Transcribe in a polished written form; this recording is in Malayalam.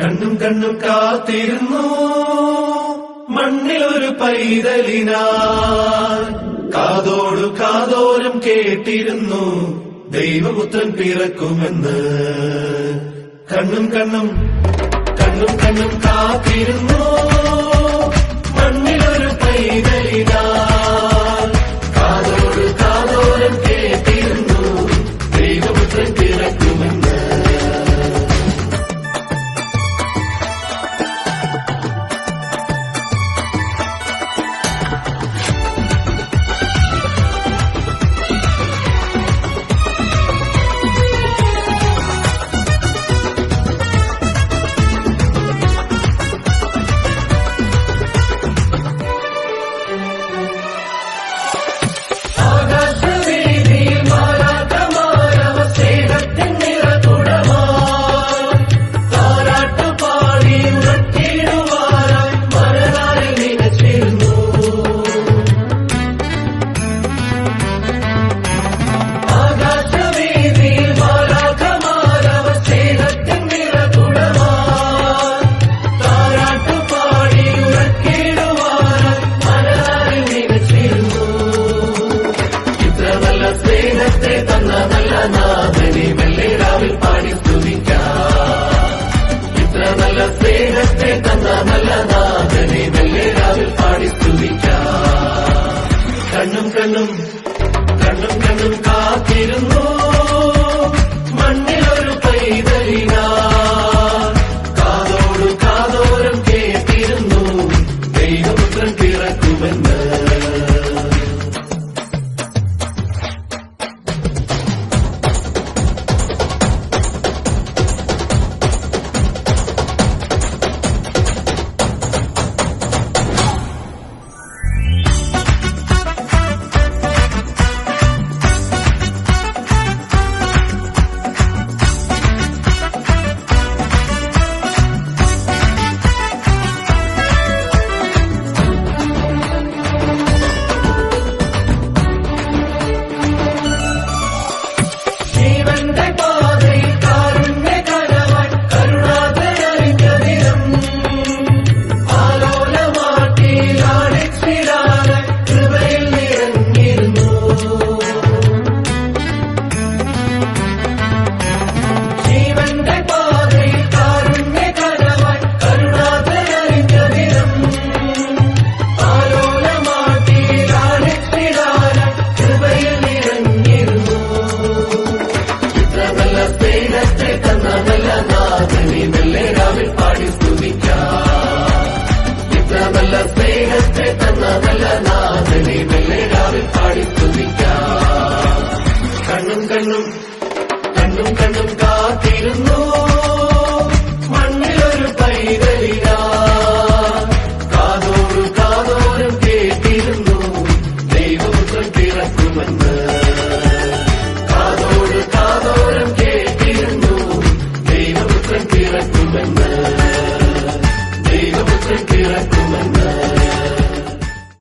കണ്ണും കണ്ണും കാത്തിരുന്നു മണ്ണിലൊരു പൈതലിനായി, കാതോടു കാതോരം കേട്ടിരുന്നു ദൈവപുത്രൻ പിറക്കുമെന്ന്. കണ്ണും കണ്ണും കണ്ണും കണ്ണും കാത്തിരുന്നു മണ്ണിലൊരു പൈതലിനായി, കാതോടു കാതോരം കേട്ടിരുന്നു ദൈവപുത്രൻ പിറക്കുമെന്ന്. സ്നേഹത്തെ തന്ന നല്ല നാഥനെ വെള്ളിരാവിൽ പാടി സ്തുതിക്കാം. ഇത്ര നല്ല സ്നേഹത്തെ തന്ന നല്ല നാഥനെ വെള്ളിരാവിൽ പാടി സ്തുതിക്കാം. കണ്ണും കണ്ണും കണ്ണും കണ്ണും കാത്തിരുന്നു മണ്ണിലൊരു പൈതലിനായി, കാതോടു കാതോരം കേട്ടിരുന്നു ദൈവപുത്രൻ പിറക്കുമെന്ന്. സ്നേഹത്തെ തന്ന നല്ല നാഥനെ വെള്ളിരാവിൽ പാടി സ്തുതിക്കാം. ഇത്ര നല്ല സ്നേഹത്തെ തന്ന നല്ല നാഥനെ വെള്ളിരാവിൽ പാടി സ്തുതിക്കാം. കണ്ണും കണ്ണും കണ്ണും കണ്ണും കാത്തിരുന്നു